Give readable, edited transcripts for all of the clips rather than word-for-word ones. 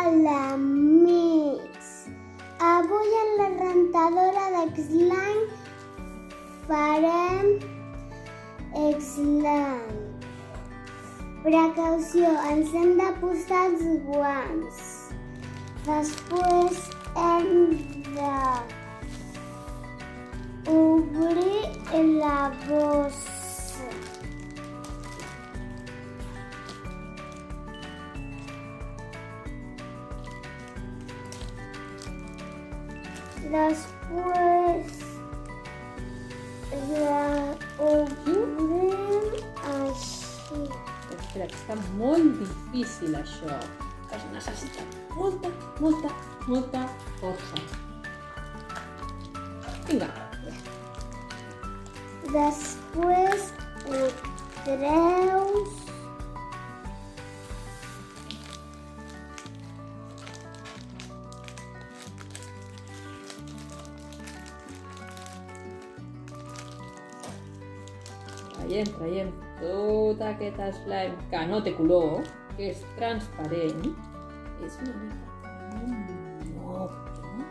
Hola, amics! Avui en la rentadora d'Xline farem Xline. Precaució, ens hem de posar els guants. Després hem d'obrir la bossa. Després l'obrim així. Espera, que està molt difícil això. Que es necessita molta força. Vinga. Després ho treus. Traiem tot aquest slime que no té color, que és transparent. És una mica com un moc, no?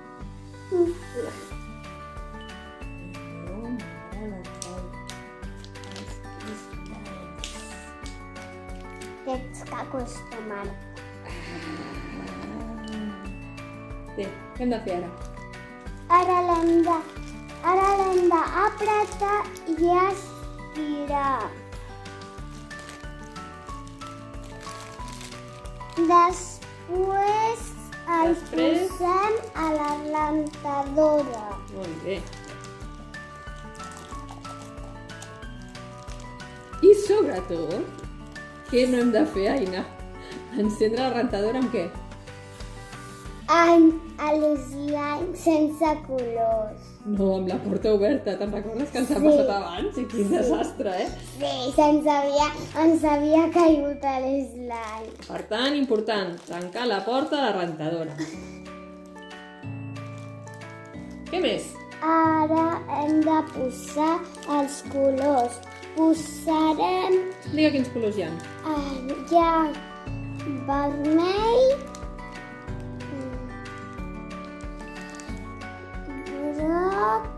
Tens que acostumar. Bé, què hem de fer ara? Ara l'hem d'apretar i estirar. Després el posem a la rentadora. Molt bé. I sobretot, què no hem de fer, Aina? Encendre la rentadora amb què? Amb l'slime sense colors. No, amb la porta oberta. Te'n recordes que ens ha passat abans? I quin desastre, eh? Sí, ens havia caigut l'slime. Per tant, important, tancar la porta de la rentadora. Què més? Ara hem de posar els colors. Posarem... Digue quins colors hi ha. Hi ha vermell, groc,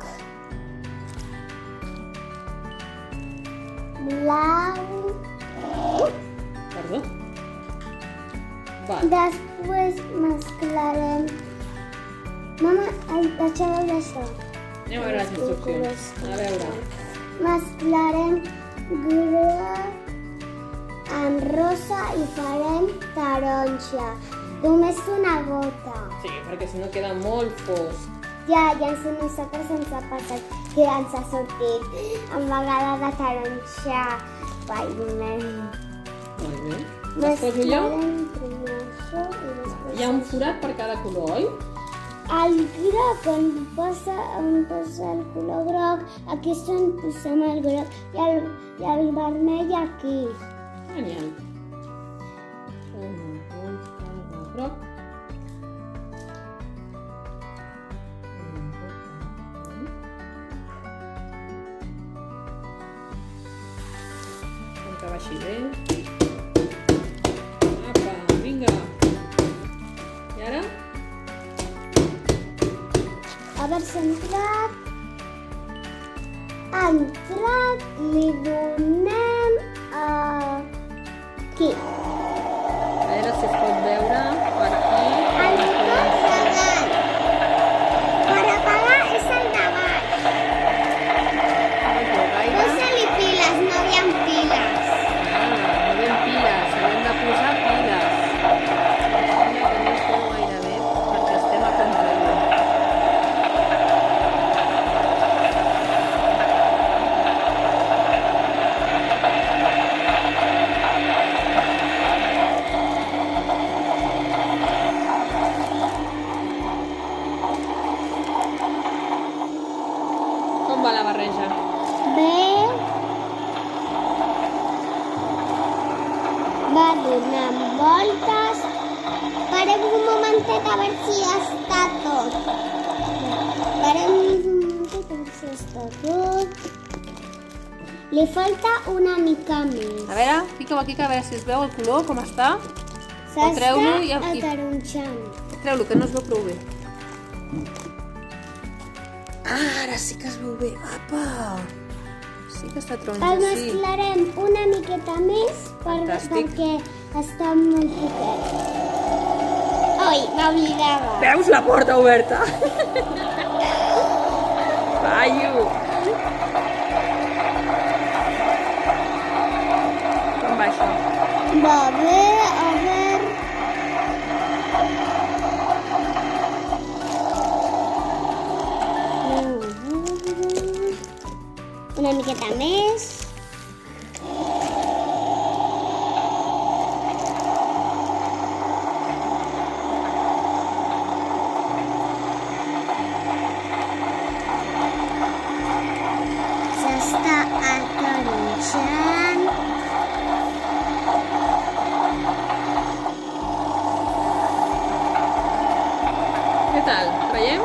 blau. Perdó? Va. Després mesclarem... Mama, vaig a veure això. Anem a veure les instruccions. A veure. Mesclarem groc amb rosa i farem taronja. Només una gota. Sí, perquè si no queda molt fosc. Ja, nosaltres ens ha passat que ens ha sortit amb vegada de taronja vermell. Molt bé. Les poso jo? Mesclarem primer això i després... Hi ha un forat per cada color, oi? El groc, on posa el color groc, aquí és on posem el groc i el vermell aquí. Genial. Una volta de groc. Que baixi bé. Apa, vinga. I ara? A veure si ha entrat. Ha entrat, li donem aquí. A veure si es pot veure per aquí. El botó davant. Per apagar és el davant. No es veu gaire. Posa-li piles, no hi ha piles. No hi ha piles, hem de posar piles. Sembla que no es veu gaire bé perquè estem a contrallum. Com va la barreja? Bé. Va donant voltes. Parem un momentet a veure si està tot. Parem un momentet a veure si està tot. Li falta una mica més. A veure, fica-ho aquí que a veure si es veu el color, com està. treu-lo i... ataronjant. Treu-lo, que no es veu prou bé. Ara sí que es veu bé. Apa! Sí que està taronja, El sí. mesclarem una miqueta més Fantàstic. perquè està molt poquet. Oi, m'oblidava. Veus la porta oberta? Fallo! Com va això? Va bé, a veure... Una miqueta més. S'està ataronjant. Què tal? Traiem?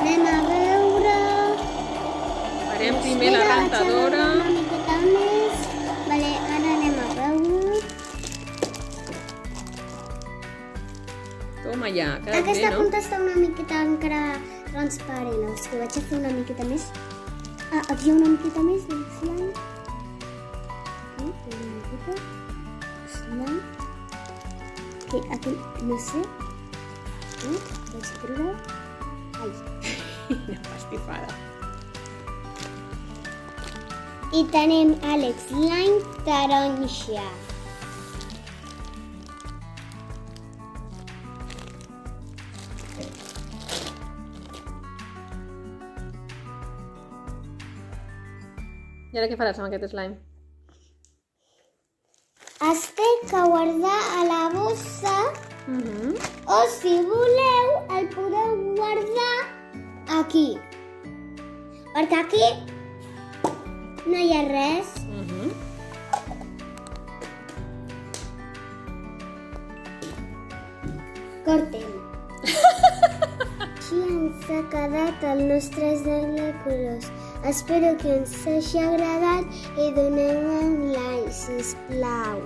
Anem a veure... Farem primer la rentadora. Una miqueta més. Vale, ara anem a veure... Toma ja, quedat bé, Aquesta no? punta està una miqueta encara transparent. O sigui, vaig a fer una miqueta més. Ah, aquí hi ha una miqueta més de slime. Una miqueta. Slime. Aquí, no sé. Vaig a treure. Ai. Una pastifada. I tenim el slime taronja. I ara què faràs amb aquest slime? Es té que guardar a la bossa o, si voleu, el podeu guardar aquí. Perquè aquí no hi ha res. Cortem. Així ens ha quedat el nostre slime de colors. Espero que ens hagi agradat i doneu un like, sisplau.